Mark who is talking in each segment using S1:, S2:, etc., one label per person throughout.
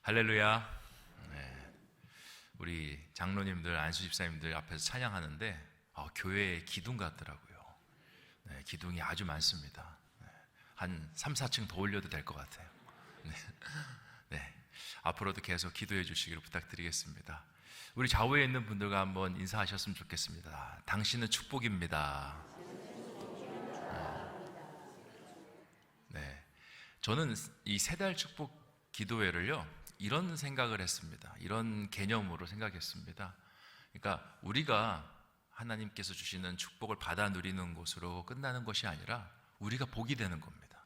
S1: 할렐루야. 네, 우리 장로님들, 안수 집사님들 앞에서 찬양하는데 교회의 기둥 같더라고요. 네, 기둥이 아주 많습니다. 네, 한 3, 4층 더 올려도 될 것 같아요. 네, 네, 앞으로도 계속 기도해 주시기를 부탁드리겠습니다. 우리 좌우에 있는 분들과 한번 인사하셨으면 좋겠습니다. 당신은 축복입니다. 네, 저는 이 세 달 축복 기도회를요 이런 생각을 했습니다. 이런 개념으로 생각했습니다. 그러니까 우리가 하나님께서 주시는 축복을 받아 누리는 곳으로 끝나는 것이 아니라 우리가 복이 되는 겁니다.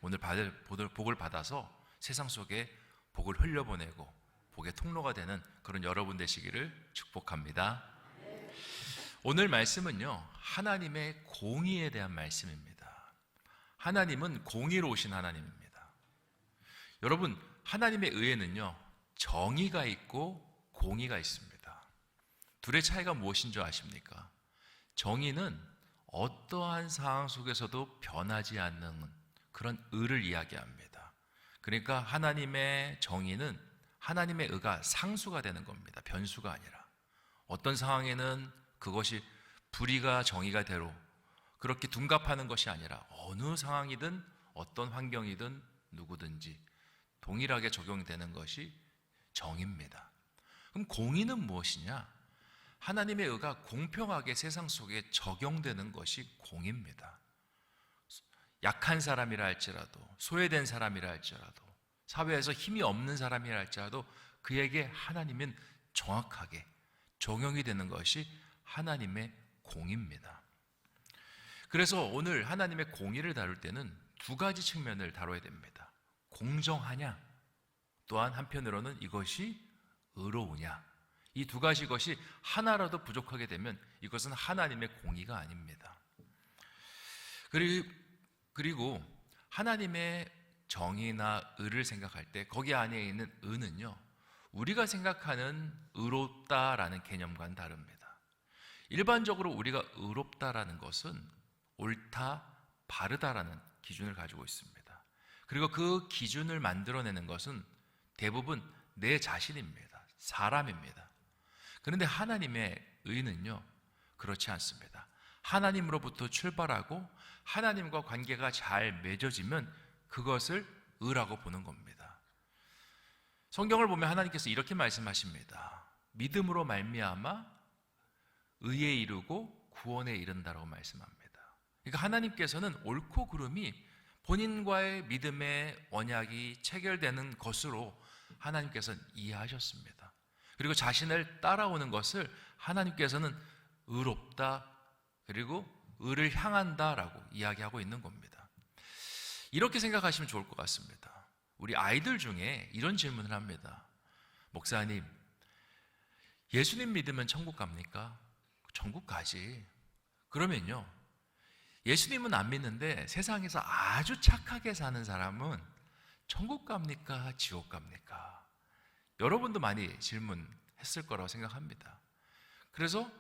S1: 오늘 받을 복을 받아서 세상 속에 복을 흘려보내고 복의 통로가 되는 그런 여러분 되시기를 축복합니다. 오늘 말씀은요 하나님의 공의에 대한 말씀입니다. 하나님은 공의로우신 하나님입니다. 여러분, 하나님의 의에는요 정의가 있고 공의가 있습니다. 둘의 차이가 무엇인 줄 아십니까? 정의는 어떠한 상황 속에서도 변하지 않는 그런 의를 이야기합니다. 그러니까 하나님의 정의는 하나님의 의가 상수가 되는 겁니다. 변수가 아니라. 어떤 상황에는 그것이 불의가 정의가 되로 그렇게 둔갑하는 것이 아니라 어느 상황이든 어떤 환경이든 누구든지 동일하게 적용되는 것이 정의입니다. 그럼 공의는 무엇이냐? 하나님의 의가 공평하게 세상 속에 적용되는 것이 공의입니다. 약한 사람이라 할지라도, 소외된 사람이라 할지라도, 사회에서 힘이 없는 사람이라 할지라도 그에게 하나님은 정확하게 적용이 되는 것이 하나님의 공의입니다. 그래서 오늘 하나님의 공의를 다룰 때는 두 가지 측면을 다뤄야 됩니다. 공정하냐, 또한 한편으로는 이것이 의로우냐. 이 두 가지 것이 하나라도 부족하게 되면 이것은 하나님의 공의가 아닙니다. 그리고 하나님의 정의나 의를 생각할 때 거기 안에 있는 의는요 우리가 생각하는 의롭다라는 개념과는 다릅니다. 일반적으로 우리가 의롭다라는 것은 옳다, 바르다라는 기준을 가지고 있습니다. 그리고 그 기준을 만들어내는 것은 대부분 내 자신입니다. 사람입니다. 그런데 하나님의 의는요 그렇지 않습니다. 하나님으로부터 출발하고 하나님과 관계가 잘 맺어지면 그것을 의라고 보는 겁니다. 성경을 보면 하나님께서 이렇게 말씀하십니다. 믿음으로 말미암아 의에 이르고 구원에 이른다라고 말씀합니다. 그러니까 하나님께서는 옳고 그름이 본인과의 믿음의 언약이 체결되는 것으로 하나님께서는 이해하셨습니다. 그리고 자신을 따라오는 것을 하나님께서는 의롭다 그리고 의를 향한다라고 이야기하고 있는 겁니다. 이렇게 생각하시면 좋을 것 같습니다. 우리 아이들 중에 이런 질문을 합니다. 목사님, 예수님 믿으면 천국 갑니까? 천국 가지. 그러면요 예수님은 안 믿는데 세상에서 아주 착하게 사는 사람은 천국 갑니까? 지옥 갑니까? 여러분도 많이 질문했을 거라고 생각합니다. 그래서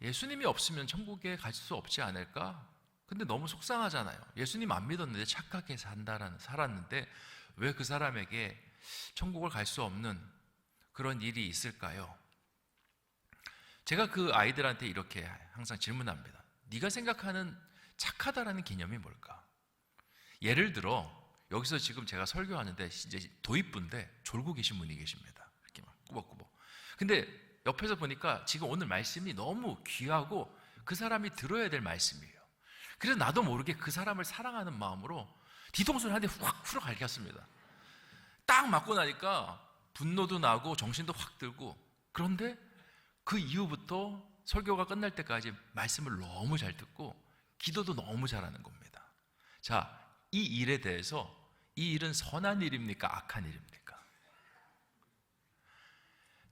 S1: 예수님이 없으면 천국에 갈 수 없지 않을까? 근데 너무 속상하잖아요. 예수님 안 믿었는데 착하게 살았는데 왜 그 사람에게 천국을 갈 수 없는 그런 일이 있을까요? 제가 그 아이들한테 이렇게 항상 질문합니다. 네가 생각하는 착하다라는 개념이 뭘까? 예를 들어 여기서 지금 제가 설교하는데 이제 도입부인데 졸고 계신 분이 계십니다. 이렇게 막 꾸벅꾸벅. 근데 옆에서 보니까 지금 오늘 말씀이 너무 귀하고 그 사람이 들어야 될 말씀이에요. 그래서 나도 모르게 그 사람을 사랑하는 마음으로 뒤통수를 한 대 후락 갈겼습니다. 딱 맞고 나니까 분노도 나고 정신도 확 들고, 그런데 그 이후부터 설교가 끝날 때까지 말씀을 너무 잘 듣고 기도도 너무 잘하는 겁니다. 자, 이 일에 대해서 이 일은 선한 일입니까? 악한 일입니까?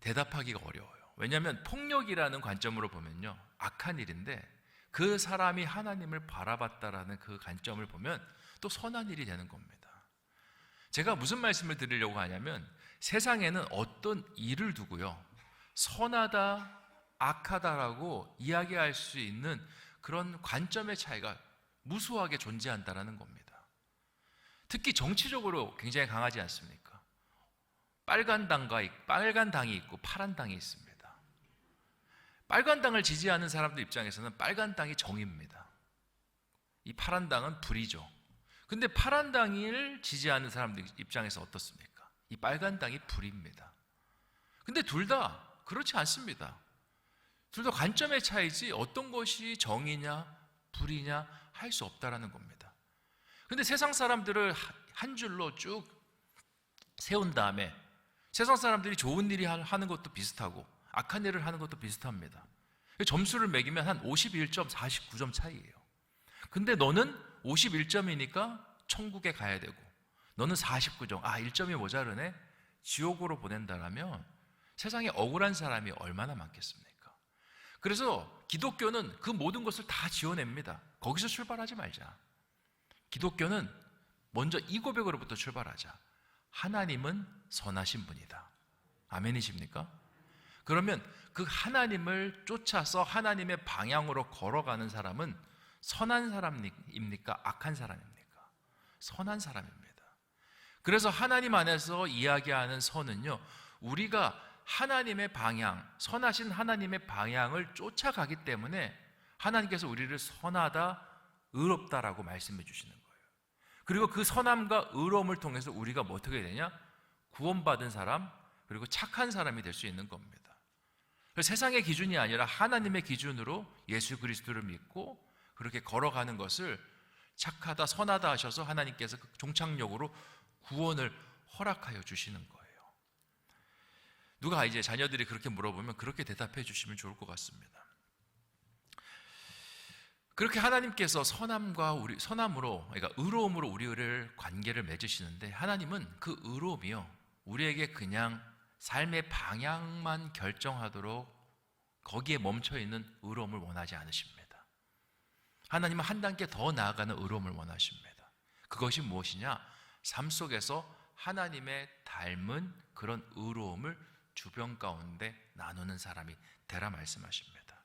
S1: 대답하기가 어려워요. 왜냐하면 폭력이라는 관점으로 보면요 악한 일인데 그 사람이 하나님을 바라봤다라는 그 관점을 보면 또 선한 일이 되는 겁니다. 제가 무슨 말씀을 드리려고 하냐면 세상에는 어떤 일을 두고요 선하다, 악하다라고 이야기할 수 있는 그런 관점의 차이가 무수하게 존재한다는 겁니다. 특히 정치적으로 굉장히 강하지 않습니까? 빨간 당이 있고 파란 당이 있습니다. 빨간 당을 지지하는 사람들 입장에서는 빨간 당이 정의입니다. 이 파란 당은 불이죠. 근데 파란 당을 지지하는 사람들 입장에서 어떻습니까? 이 빨간 당이 불입니다. 근데 둘 다 그렇지 않습니다. 둘 다 관점의 차이지 어떤 것이 정의냐 불이냐 할 수 없다라는 겁니다. 근데 세상 사람들을 한 줄로 쭉 세운 다음에 세상 사람들이 좋은 일이 하는 것도 비슷하고 악한 일을 하는 것도 비슷합니다. 점수를 매기면 한 51점, 49점 차이예요. 근데 너는 51점이니까 천국에 가야 되고 너는 49점, 1점이 모자르네? 지옥으로 보낸다라면 세상에 억울한 사람이 얼마나 많겠습니까? 그래서 기독교는 그 모든 것을 다 지어냅니다. 거기서 출발하지 말자. 기독교는 먼저 이 고백으로부터 출발하자. 하나님은 선하신 분이다. 아멘이십니까? 그러면 그 하나님을 쫓아서 하나님의 방향으로 걸어가는 사람은 선한 사람입니까? 악한 사람입니까? 선한 사람입니다. 그래서 하나님 안에서 이야기하는 선은요, 우리가 하나님의 방향, 선하신 하나님의 방향을 쫓아가기 때문에 하나님께서 우리를 선하다, 의롭다라고 말씀해 주시는 거예요. 그리고 그 선함과 의로움을 통해서 우리가 뭐 어떻게 되냐? 구원받은 사람, 그리고 착한 사람이 될 수 있는 겁니다. 세상의 기준이 아니라 하나님의 기준으로 예수 그리스도를 믿고 그렇게 걸어가는 것을 착하다, 선하다 하셔서 하나님께서 종착역으로 구원을 허락하여 주시는 거예요. 누가 이제 자녀들이 그렇게 물어보면 그렇게 대답해 주시면 좋을 것 같습니다. 그렇게 하나님께서 선함으로, 그러니까 의로움으로 우리를 관계를 맺으시는데 하나님은 그 의로움이요, 우리에게 그냥 삶의 방향만 결정하도록 거기에 멈춰있는 의로움을 원하지 않으십니다. 하나님은 한 단계 더 나아가는 의로움을 원하십니다. 그것이 무엇이냐? 삶 속에서 하나님의 닮은 그런 의로움을 주변 가운데 나누는 사람이 되라 말씀하십니다.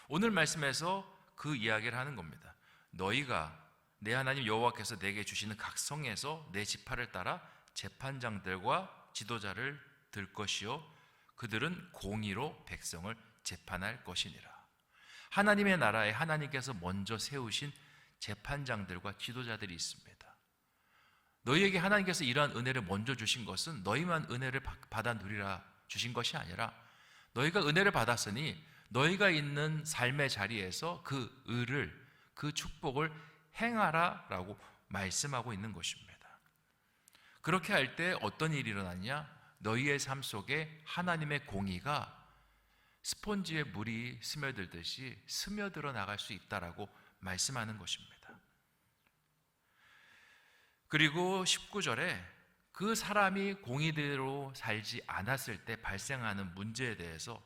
S1: 오늘 말씀에서 그 이야기를 하는 겁니다. 너희가 내 하나님 여호와께서 내게 주시는 각 성에서 내 지파를 따라 재판장들과 지도자를 들 것이요 그들은 공의로 백성을 재판할 것이니라. 하나님의 나라에 하나님께서 먼저 세우신 재판장들과 지도자들이 있습니다. 너희에게 하나님께서 이러한 은혜를 먼저 주신 것은 너희만 은혜를 받아 누리라 주신 것이 아니라 너희가 은혜를 받았으니 너희가 있는 삶의 자리에서 그 의를, 그 축복을 행하라 라고 말씀하고 있는 것입니다. 그렇게 할 때 어떤 일이 일어났냐? 너희의 삶 속에 하나님의 공의가 스폰지에 물이 스며들듯이 스며들어 나갈 수 있다라고 말씀하는 것입니다. 그리고 19절에 그 사람이 공의대로 살지 않았을 때 발생하는 문제에 대해서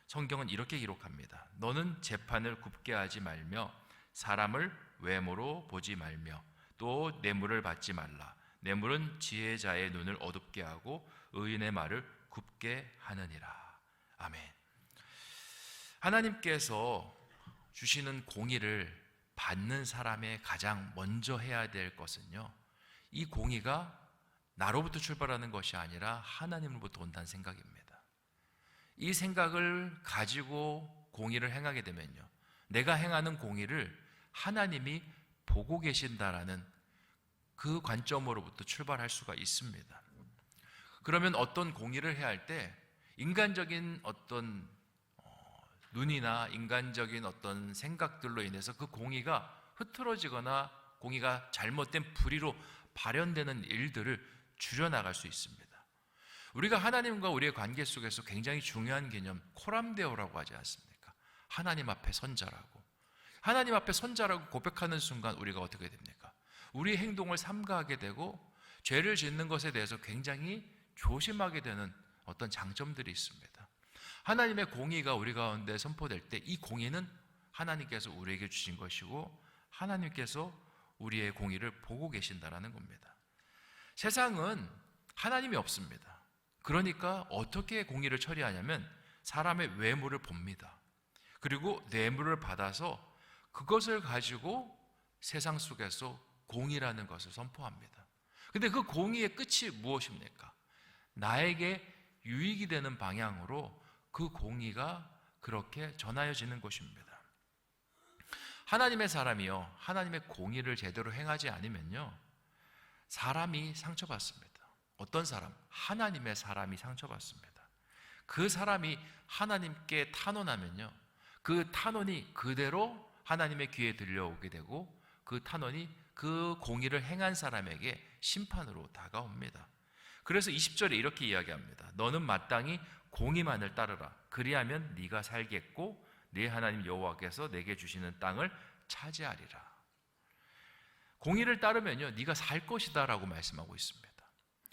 S1: 성경은 이렇게 기록합니다. 너는 재판을 굽게 하지 말며 사람을 외모로 보지 말며 또 뇌물을 받지 말라. 뇌물은 지혜자의 눈을 어둡게 하고 의인의 말을 굽게 하느니라. 아멘. 하나님께서 주시는 공의를 받는 사람의 가장 먼저 해야 될 것은요, 이 공의가 나로부터 출발하는 것이 아니라 하나님으로부터 온다는 생각입니다. 이 생각을 가지고 공의를 행하게 되면요, 내가 행하는 공의를 하나님이 보고 계신다라는 그 관점으로부터 출발할 수가 있습니다. 그러면 어떤 공의를 해야 할 때 인간적인 어떤 눈이나 인간적인 어떤 생각들로 인해서 그 공의가 흐트러지거나 공의가 잘못된 불의로 발현되는 일들을 줄여나갈 수 있습니다. 우리가 하나님과 우리의 관계 속에서 굉장히 중요한 개념, 코람데오라고 하지 않습니까? 하나님 앞에 선자라고. 하나님 앞에 선자라고 고백하는 순간 우리가 어떻게 됩니까? 우리의 행동을 삼가하게 되고 죄를 짓는 것에 대해서 굉장히 조심하게 되는 어떤 장점들이 있습니다. 하나님의 공의가 우리 가운데 선포될 때 이 공의는 하나님께서 우리에게 주신 것이고 하나님께서 우리의 공의를 보고 계신다라는 겁니다. 세상은 하나님이 없습니다. 그러니까 어떻게 공의를 처리하냐면 사람의 외모를 봅니다. 그리고 뇌물을 받아서 그것을 가지고 세상 속에서 공의라는 것을 선포합니다. 근데 그 공의의 끝이 무엇입니까? 나에게 유익이 되는 방향으로 그 공의가 그렇게 전하여지는 것입니다. 하나님의 사람이요, 하나님의 공의를 제대로 행하지 않으면요, 사람이 상처받습니다. 어떤 사람? 하나님의 사람이 상처받습니다. 그 사람이 하나님께 탄원하면요, 그 탄원이 그대로 하나님의 귀에 들려오게 되고 그 탄원이 그 공의를 행한 사람에게 심판으로 다가옵니다. 그래서 20절에 이렇게 이야기합니다. 너는 마땅히 공의만을 따르라. 그리하면 네가 살겠고 네 하나님 여호와께서 내게 주시는 땅을 차지하리라. 공의를 따르면요, 네가 살 것이다 라고 말씀하고 있습니다.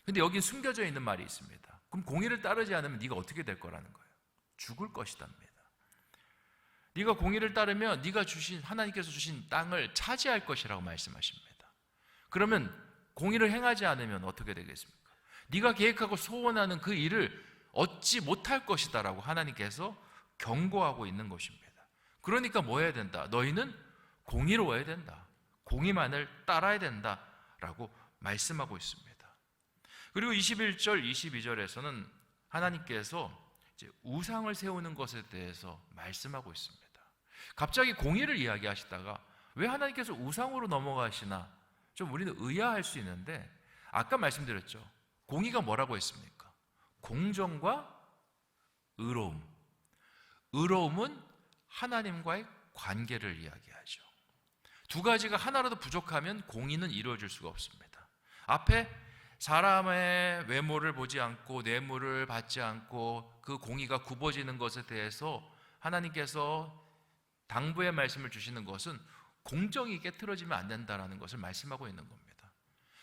S1: 근데 여기 숨겨져 있는 말이 있습니다. 그럼 공의를 따르지 않으면 네가 어떻게 될 거라는 거예요? 죽을 것이답니다. 네가 공의를 따르면 네가 주신, 하나님께서 주신 땅을 차지할 것이라고 말씀하십니다. 그러면 공의를 행하지 않으면 어떻게 되겠습니까? 네가 계획하고 소원하는 그 일을 얻지 못할 것이다 라고 하나님께서 경고하고 있는 것입니다. 그러니까 뭐 해야 된다? 너희는 공의로워야 된다. 공의만을 따라야 된다 라고 말씀하고 있습니다. 그리고 21절, 22절에서는 하나님께서 이제 우상을 세우는 것에 대해서 말씀하고 있습니다. 갑자기 공의를 이야기하시다가 왜 하나님께서 우상으로 넘어가시나 좀 우리는 의아할 수 있는데, 아까 말씀드렸죠. 공의가 뭐라고 했습니까? 공정과 의로움. 의로움은 하나님과의 관계를 이야기하죠. 두 가지가 하나라도 부족하면 공의는 이루어질 수가 없습니다. 앞에 사람의 외모를 보지 않고 뇌물을 받지 않고 그 공의가 굽어지는 것에 대해서 하나님께서 당부의 말씀을 주시는 것은 공정이 깨트려지면 안 된다는 것을 말씀하고 있는 겁니다.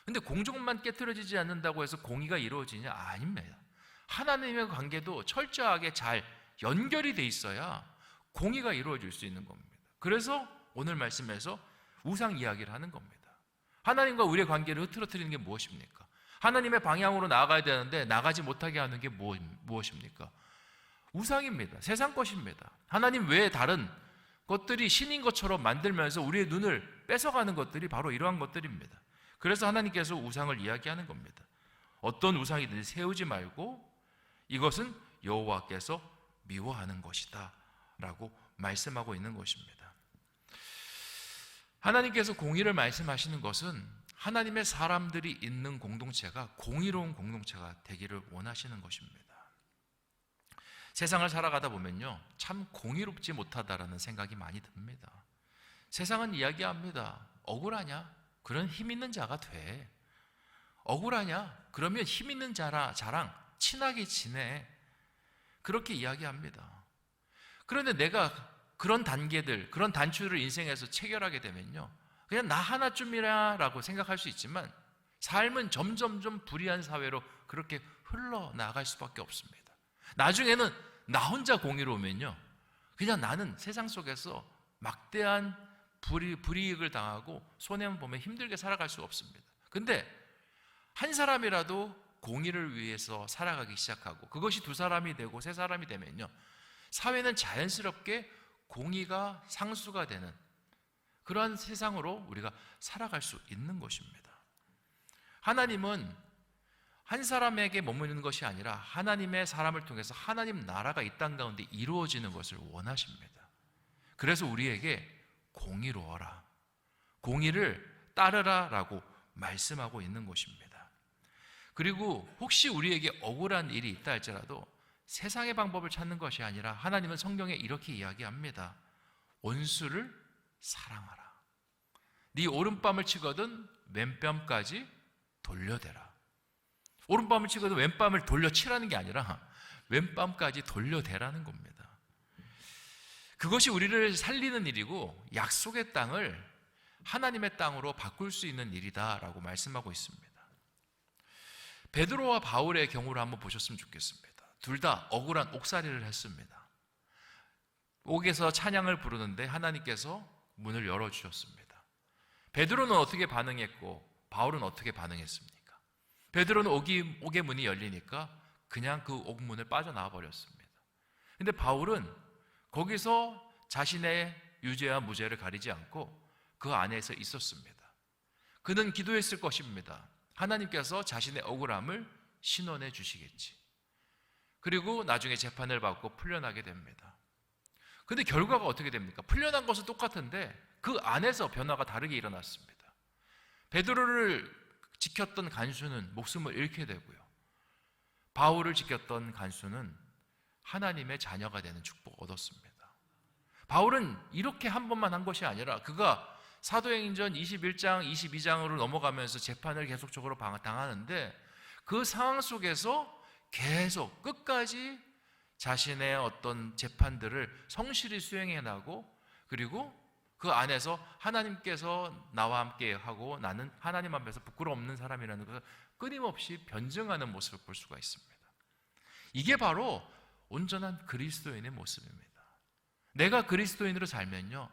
S1: 그런데 공정만 깨트려지지 않는다고 해서 공의가 이루어지냐? 아닙니다. 하나님의 관계도 철저하게 잘 연결이 돼 있어야 공의가 이루어질 수 있는 겁니다. 그래서 오늘 말씀에서 우상 이야기를 하는 겁니다. 하나님과 우리의 관계를 흐트러뜨리는 게 무엇입니까? 하나님의 방향으로 나아가야 되는데 나가지 못하게 하는 게 무엇입니까? 우상입니다. 세상 것입니다. 하나님 외에 다른 것들이 신인 것처럼 만들면서 우리의 눈을 뺏어가는 것들이 바로 이러한 것들입니다. 그래서 하나님께서 우상을 이야기하는 겁니다. 어떤 우상이든지 세우지 말고 이것은 여호와께서 미워하는 것이다 라고 말씀하고 있는 것입니다. 하나님께서 공의를 말씀하시는 것은 하나님의 사람들이 있는 공동체가 공의로운 공동체가 되기를 원하시는 것입니다. 세상을 살아가다 보면요, 참 공의롭지 못하다라는 생각이 많이 듭니다. 세상은 이야기합니다. 억울하냐? 그런 힘 있는 자가 돼. 억울하냐? 그러면 힘 있는 자랑 친하게 지내. 그렇게 이야기합니다. 그런데 내가 그런 단계들, 그런 단추를 인생에서 체결하게 되면요, 그냥 나 하나쯤이라고 생각할 수 있지만 삶은 점점점 불의한 사회로 그렇게 흘러나갈 수밖에 없습니다. 나중에는 나 혼자 공의로우면요, 그냥 나는 세상 속에서 막대한 불이익을 당하고 손해보면 힘들게 살아갈 수 없습니다. 근데 한 사람이라도 공의를 위해서 살아가기 시작하고 그것이 두 사람이 되고 세 사람이 되면요, 사회는 자연스럽게 공의가 상수가 되는 그러한 세상으로 우리가 살아갈 수 있는 것입니다. 하나님은 한 사람에게 머무는 것이 아니라 하나님의 사람을 통해서 하나님 나라가 이 땅 가운데 이루어지는 것을 원하십니다. 그래서 우리에게 공의로워라, 공의를 따르라 라고 말씀하고 있는 것입니다. 그리고 혹시 우리에게 억울한 일이 있다 할지라도 세상의 방법을 찾는 것이 아니라 하나님은 성경에 이렇게 이야기합니다. 원수를 사랑하라. 네 오른뺨을 치거든 왼뺨까지 돌려대라. 오른뺨을 치거든 왼뺨을 돌려치라는 게 아니라 왼뺨까지 돌려대라는 겁니다. 그것이 우리를 살리는 일이고 약속의 땅을 하나님의 땅으로 바꿀 수 있는 일이다라고 말씀하고 있습니다. 베드로와 바울의 경우를 한번 보셨으면 좋겠습니다. 둘 다 억울한 옥살이를 했습니다. 옥에서 찬양을 부르는데 하나님께서 문을 열어주셨습니다. 베드로는 어떻게 반응했고 바울은 어떻게 반응했습니까? 베드로는 옥의 문이 열리니까 그냥 그 옥문을 빠져나와 버렸습니다. 근데 바울은 거기서 자신의 유죄와 무죄를 가리지 않고 그 안에서 있었습니다. 그는 기도했을 것입니다. 하나님께서 자신의 억울함을 신원해 주시겠지. 그리고 나중에 재판을 받고 풀려나게 됩니다. 근데 결과가 어떻게 됩니까? 풀려난 것은 똑같은데 그 안에서 변화가 다르게 일어났습니다. 베드로를 지켰던 간수는 목숨을 잃게 되고요. 바울을 지켰던 간수는 하나님의 자녀가 되는 축복을 얻었습니다. 바울은 이렇게 한 번만 한 것이 아니라 그가 사도행전 21장, 22장으로 넘어가면서 재판을 계속적으로 당하는데 그 상황 속에서 계속 끝까지 자신의 어떤 재판들을 성실히 수행해 나고, 그리고 그 안에서 하나님께서 나와 함께 하고 나는 하나님 앞에서 부끄러움 없는 사람이라는 것을 끊임없이 변증하는 모습을 볼 수가 있습니다. 이게 바로 온전한 그리스도인의 모습입니다. 내가 그리스도인으로 살면요,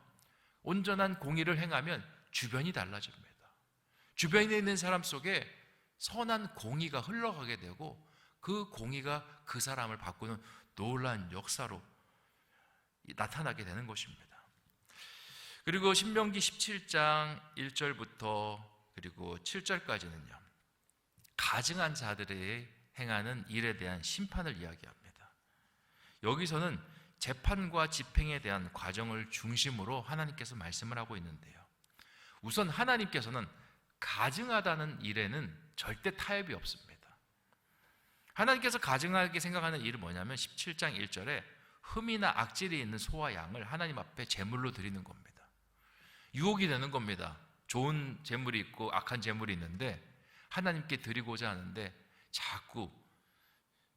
S1: 온전한 공의를 행하면 주변이 달라집니다. 주변에 있는 사람 속에 선한 공의가 흘러가게 되고 그 공의가 그 사람을 바꾸는 놀라운 역사로 나타나게 되는 것입니다. 그리고 신명기 17장 1절부터 그리고 7절까지는요, 가증한 자들이 행하는 일에 대한 심판을 이야기합니다. 여기서는 재판과 집행에 대한 과정을 중심으로 하나님께서 말씀을 하고 있는데요, 우선 하나님께서는 가증하다는 일에는 절대 타협이 없습니다. 하나님께서 가증하게 생각하는 일은 뭐냐면 17장 1절에 흠이나 악질이 있는 소와 양을 하나님 앞에 제물로 드리는 겁니다. 유혹이 되는 겁니다. 좋은 제물이 있고 악한 제물이 있는데 하나님께 드리고자 하는데 자꾸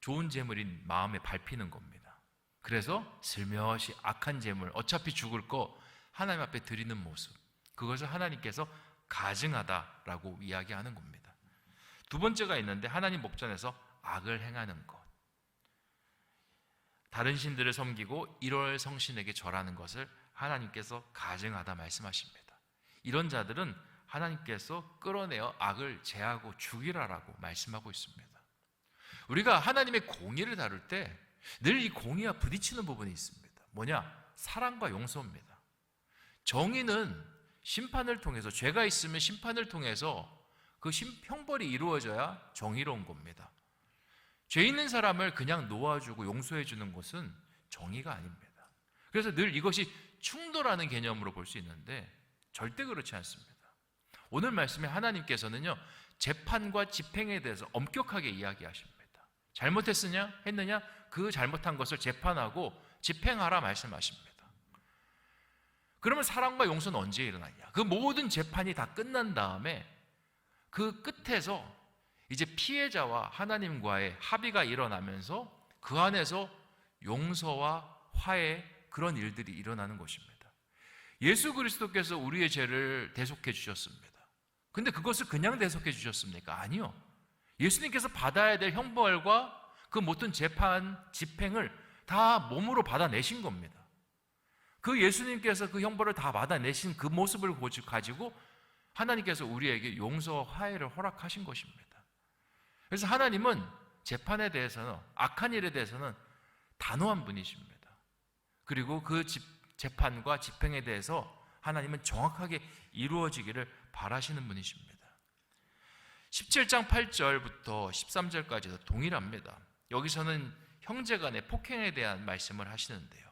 S1: 좋은 제물이 마음에 밟히는 겁니다. 그래서 슬며시 악한 제물, 어차피 죽을 거 하나님 앞에 드리는 모습, 그것을 하나님께서 가증하다라고 이야기하는 겁니다. 두 번째가 있는데 하나님 목전에서 악을 행하는 것, 다른 신들을 섬기고 일월 성신에게 절하는 것을 하나님께서 가증하다 말씀하십니다. 이런 자들은 하나님께서 끌어내어 악을 제하고 죽이라라고 말씀하고 있습니다. 우리가 하나님의 공의를 다룰 때 늘 이 공의와 부딪히는 부분이 있습니다. 뭐냐? 사랑과 용서입니다. 정의는 심판을 통해서, 죄가 있으면 심판을 통해서 그 형벌이 이루어져야 정의로운 겁니다. 죄 있는 사람을 그냥 놓아주고 용서해 주는 것은 정의가 아닙니다. 그래서 늘 이것이 충돌하는 개념으로 볼 수 있는데 절대 그렇지 않습니다. 오늘 말씀에 하나님께서는요, 재판과 집행에 대해서 엄격하게 이야기하십니다. 했느냐? 그 잘못한 것을 재판하고 집행하라 말씀하십니다. 그러면 사랑과 용서는 언제 일어나냐? 그 모든 재판이 다 끝난 다음에 그 끝에서 이제 피해자와 하나님과의 합의가 일어나면서 그 안에서 용서와 화해, 그런 일들이 일어나는 것입니다. 예수 그리스도께서 우리의 죄를 대속해 주셨습니다. 근데 그것을 그냥 대속해 주셨습니까? 아니요. 예수님께서 받아야 될 형벌과 그 모든 재판, 집행을 다 몸으로 받아내신 겁니다. 그 예수님께서 그 형벌을 다 받아내신 그 모습을 가지고 하나님께서 우리에게 용서와 화해를 허락하신 것입니다. 그래서 하나님은 재판에 대해서는, 악한 일에 대해서는 단호한 분이십니다. 그리고 그 재판과 집행에 대해서 하나님은 정확하게 이루어지기를 바라시는 분이십니다. 17장 8절부터 13절까지도 동일합니다. 여기서는 형제간의 폭행에 대한 말씀을 하시는데요,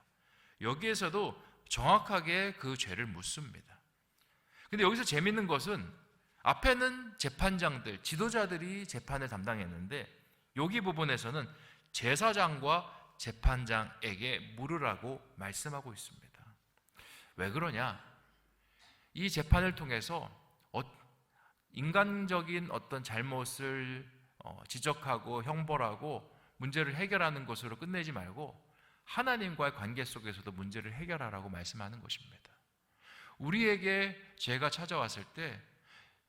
S1: 여기에서도 정확하게 그 죄를 묻습니다. 근데 여기서 재밌는 것은 앞에는 재판장들, 지도자들이 재판을 담당했는데 여기 부분에서는 제사장과 재판장에게 물으라고 말씀하고 있습니다. 왜 그러냐? 이 재판을 통해서 인간적인 어떤 잘못을 지적하고 형벌하고 문제를 해결하는 것으로 끝내지 말고 하나님과의 관계 속에서도 문제를 해결하라고 말씀하는 것입니다. 우리에게 죄가 찾아왔을 때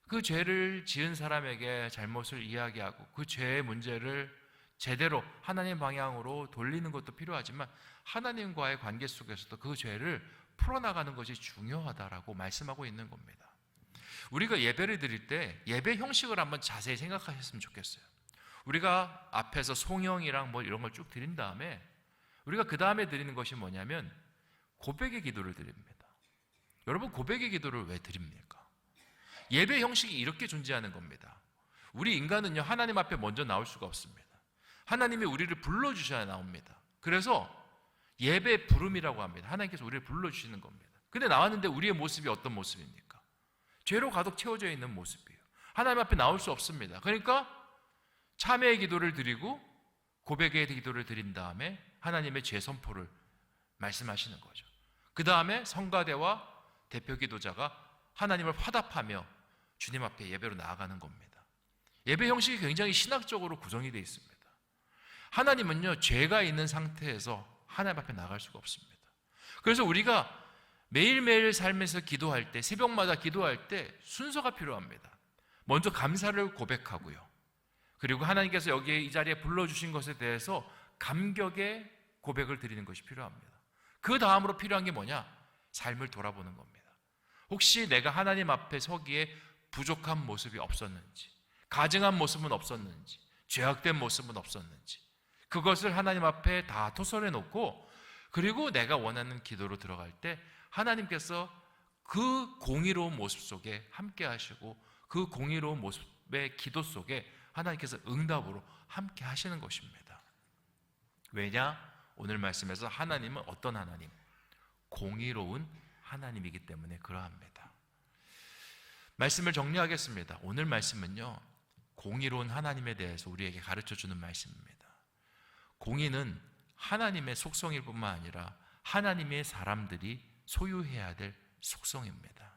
S1: 그 죄를 지은 사람에게 잘못을 이야기하고 그 죄의 문제를 제대로 하나님 방향으로 돌리는 것도 필요하지만 하나님과의 관계 속에서도 그 죄를 풀어나가는 것이 중요하다라고 말씀하고 있는 겁니다. 우리가 예배를 드릴 때 예배 형식을 한번 자세히 생각하셨으면 좋겠어요. 우리가 앞에서 송영이랑 뭐 이런 걸 쭉 드린 다음에 우리가 그 다음에 드리는 것이 뭐냐면 고백의 기도를 드립니다. 여러분, 고백의 기도를 왜 드립니까? 예배 형식이 이렇게 존재하는 겁니다. 우리 인간은요, 하나님 앞에 먼저 나올 수가 없습니다. 하나님이 우리를 불러주셔야 나옵니다. 그래서 예배 부름이라고 합니다. 하나님께서 우리를 불러주시는 겁니다. 근데 나왔는데 우리의 모습이 어떤 모습입니까? 죄로 가득 채워져 있는 모습이에요. 하나님 앞에 나올 수 없습니다. 그러니까 참회의 기도를 드리고 고백의 기도를 드린 다음에 하나님의 죄 선포를 말씀하시는 거죠. 그 다음에 성가대와 대표 기도자가 하나님을 화답하며 주님 앞에 예배로 나아가는 겁니다. 예배 형식이 굉장히 신학적으로 구성이 되어 있습니다. 하나님은요, 죄가 있는 상태에서 하나님 앞에 나갈 수가 없습니다. 그래서 우리가 매일매일 삶에서 기도할 때, 새벽마다 기도할 때 순서가 필요합니다. 먼저 감사를 고백하고요, 그리고 하나님께서 여기에 이 자리에 불러주신 것에 대해서 감격의 고백을 드리는 것이 필요합니다. 그 다음으로 필요한 게 뭐냐? 삶을 돌아보는 겁니다. 혹시 내가 하나님 앞에 서기에 부족한 모습이 없었는지, 가증한 모습은 없었는지, 죄악된 모습은 없었는지, 그것을 하나님 앞에 다 토설해 놓고, 그리고 내가 원하는 기도로 들어갈 때 하나님께서 그 공의로운 모습 속에 함께 하시고, 그 공의로운 모습의 기도 속에 하나님께서 응답으로 함께 하시는 것입니다. 왜냐? 오늘 말씀에서 하나님은 어떤 하나님? 공의로운 하나님이기 때문에 그러합니다. 말씀을 정리하겠습니다. 오늘 말씀은요, 공의로운 하나님에 대해서 우리에게 가르쳐주는 말씀입니다. 공의는 하나님의 속성일 뿐만 아니라 하나님의 사람들이 소유해야 될 속성입니다.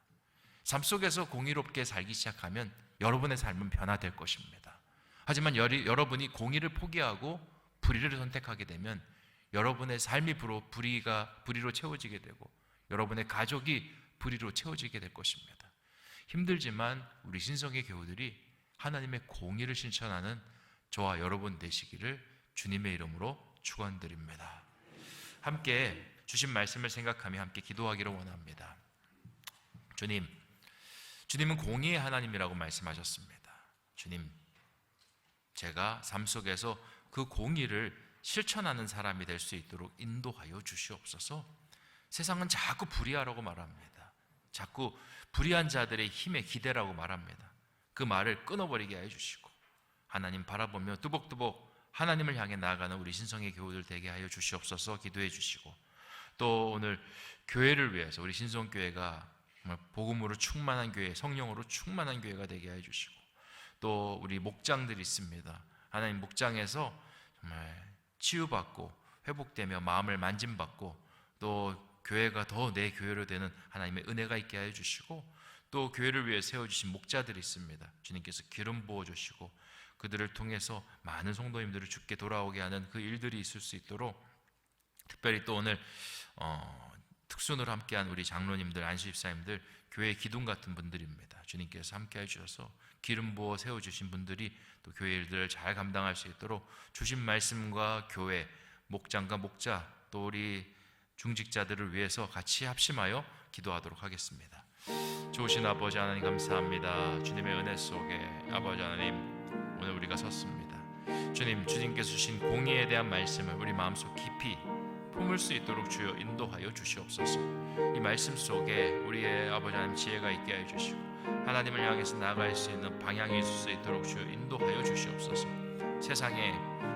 S1: 삶 속에서 공의롭게 살기 시작하면 여러분의 삶은 변화될 것입니다. 하지만 여러분이 공의를 포기하고 불의를 선택하게 되면 여러분의 삶이 불의로 채워지게 되고 여러분의 가족이 불의로 채워지게 될 것입니다. 힘들지만 우리 신성의 교우들이 하나님의 공의를 실천하는 저와 여러분 되시기를 주님의 이름으로 축원드립니다. 함께 주신 말씀을 생각하며 함께 기도하기를 원합니다. 주님은 공의의 하나님이라고 말씀하셨습니다. 주님, 제가 삶 속에서 그 공의를 실천하는 사람이 될 수 있도록 인도하여 주시옵소서. 세상은 자꾸 불의하라고 말합니다. 자꾸 불의한 자들의 힘에 기대라고 말합니다. 그 말을 끊어버리게 해주시고 하나님 바라보며 뚜벅뚜벅 하나님을 향해 나아가는 우리 신성의 교우들 되게 하여 주시옵소서. 기도해 주시고, 또 오늘 교회를 위해서 우리 신성교회가 정말 복음으로 충만한 교회, 성령으로 충만한 교회가 되게 해 주시고, 또 우리 목장들이 있습니다. 하나님 목장에서 정말 치유받고 회복되며 마음을 만짐받고, 또 교회가 더 내 교회로 되는 하나님의 은혜가 있게 하여 주시고, 또 교회를 위해 세워주신 목자들이 있습니다. 주님께서 기름 부어주시고 그들을 통해서 많은 성도님들을 주께 돌아오게 하는 그 일들이 있을 수 있도록, 특별히 또 오늘 특순으로 함께한 우리 장로님들, 안수집사님들, 교회의 기둥 같은 분들입니다. 주님께서 함께 해주셔서 기름 부어 세워주신 분들이 또 교회 일들을 잘 감당할 수 있도록 주신 말씀과 교회, 목장과 목자, 또 우리 중직자들을 위해서 같이 합심하여 기도하도록 하겠습니다. 좋으신 아버지 하나님 감사합니다. 주님의 은혜 속에 아버지 하나님, 오늘 우리가 섰습니다. 주님께서 주신 공의에 대한 말씀을 우리 마음속 깊이 품을 수 있도록 주여 인도하여 주시옵소서. 이 말씀 속에 우리의 아버지 하나님 지혜가 있게 해 주시고 하나님을 향해서 나아갈 수 있는 방향이 있을 수 있도록 주여 인도하여 주시옵소서. 세상에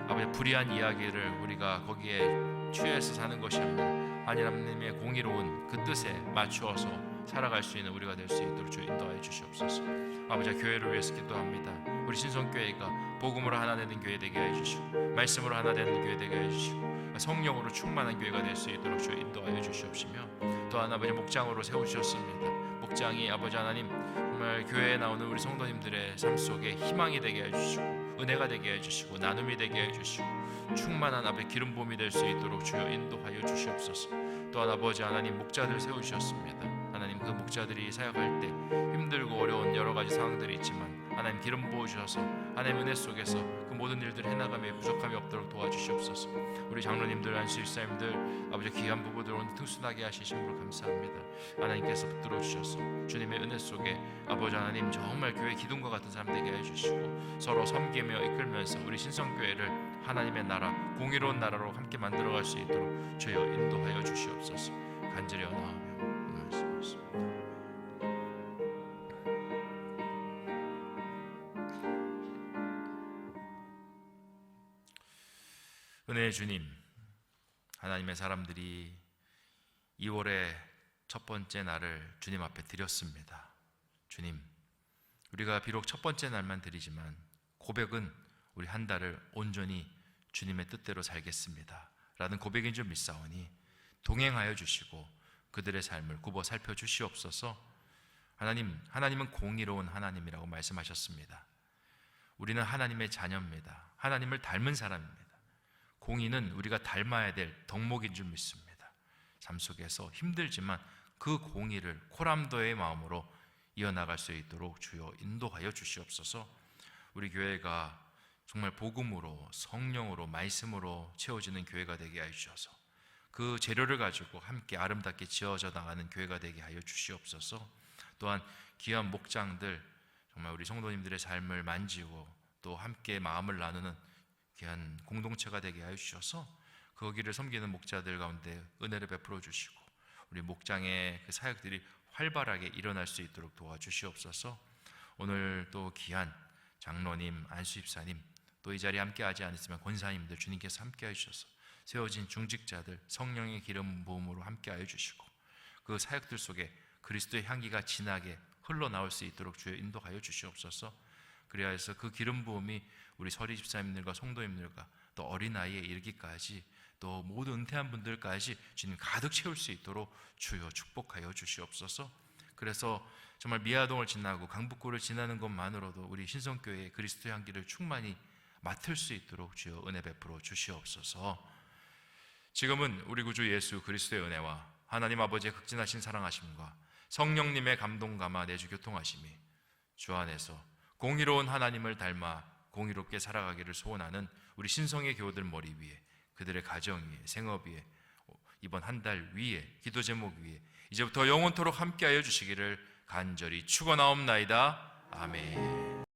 S1: 아버지 불의한 이야기를 우리가 거기에 취해서 사는 것이 아니라 하나님의 공의로운 그 뜻에 맞추어서 살아갈 수 있는 우리가 될 수 있도록 주여 인도하여 주시옵소서. 아버지, 교회를 위해서 기도합니다. 우리 신성교회가 복음으로 하나 되는 교회 되게 해주시고 말씀으로 하나 되는 교회 되게 해주시고 성령으로 충만한 교회가 될 수 있도록 주여 인도하여 주시옵시며, 또한 아버지 목장으로 세우셨습니다. 목장이 아버지 하나님 정말 교회에 나오는 우리 성도님들의 삶 속에 희망이 되게 해주시고 은혜가 되게 해주시고 나눔이 되게 해주시고 충만한 아버지 기름 부음이 될 수 있도록 주여 인도하여 주시옵소서. 또한 아버지 하나님 목자들 세우셨습니다. 하나님 그 목자들이 사역할 때 힘들고 어려운 여러 가지 상황들이 있지만 하나님 기름 부어주셔서 하나님 은혜 속에서 그 모든 일들을 해나가며 부족함이 없도록 도와주시옵소서. 우리 장로님들, 안수집사님들, 아버지 귀한 부부들 오늘 특순하게 하시심으로 감사합니다. 하나님께서 붙들어 주셔서 주님의 은혜 속에 아버지 하나님 정말 교회 기둥과 같은 사람 되게 해주시고 서로 섬기며 이끌면서 우리 신성교회를 하나님의 나라, 공의로운 나라로 함께 만들어갈 수 있도록 주여 인도하여 주시옵소서. 간절히 원하오며 말씀하십니다. 은혜의 주님, 하나님의 사람들이 2월의 첫 번째 날을 주님 앞에 드렸습니다. 주님, 우리가 비록 첫 번째 날만 드리지만 고백은 우리 한 달을 온전히 주님의 뜻대로 살겠습니다 라는 고백인 줄 믿사오니 동행하여 주시고 그들의 삶을 굽어 살펴주시옵소서. 하나님은 공의로운 하나님이라고 말씀하셨습니다. 우리는 하나님의 자녀입니다. 하나님을 닮은 사람입니다. 공의는 우리가 닮아야 될 덕목인 줄 믿습니다. 삶 속에서 힘들지만 그 공의를 코람도의 마음으로 이어나갈 수 있도록 주여 인도하여 주시옵소서. 우리 교회가 정말 복음으로, 성령으로, 말씀으로 채워지는 교회가 되게 하여 주셔서 그 재료를 가지고 함께 아름답게 지어져 나가는 교회가 되게 하여 주시옵소서. 또한 귀한 목장들, 정말 우리 성도님들의 삶을 만지고 또 함께 마음을 나누는 귀한 공동체가 되게 하여 주셔서 거기를 섬기는 목자들 가운데 은혜를 베풀어 주시고 우리 목장의 그 사역들이 활발하게 일어날 수 있도록 도와주시옵소서. 오늘 또 귀한 장로님, 안수집사님, 또 이 자리에 함께 하지 않았으면 권사님들 주님께서 함께 해주셔서 세워진 중직자들 성령의 기름 부음으로 함께 하여 주시고 그 사역들 속에 그리스도의 향기가 진하게 흘러나올 수 있도록 주여 인도하여 주시옵소서. 그리하여서 그 기름 부음이 우리 서리 집사님들과 성도님들과 또 어린아이에 이르기까지 또 모든 은퇴한 분들까지 주님 가득 채울 수 있도록 주여 축복하여 주시옵소서. 그래서 정말 미아동을 지나고 강북구를 지나는 것만으로도 우리 신성교회의 그리스도 향기를 충만히 맡을 수 있도록 주여 은혜 베풀어 주시옵소서. 지금은 우리 구주 예수 그리스도의 은혜와 하나님 아버지의 극진하신 사랑하심과 성령님의 감동감화 내주 교통하심이 주 안에서 공의로운 하나님을 닮아 공의롭게 살아가기를 소원하는 우리 신성의 교우들 머리 위에, 그들의 가정 위에, 생업 위에, 이번 한 달 위에, 기도 제목 위에 이제부터 영원토록 함께하여 주시기를 간절히 축원하옵나이다. 아멘.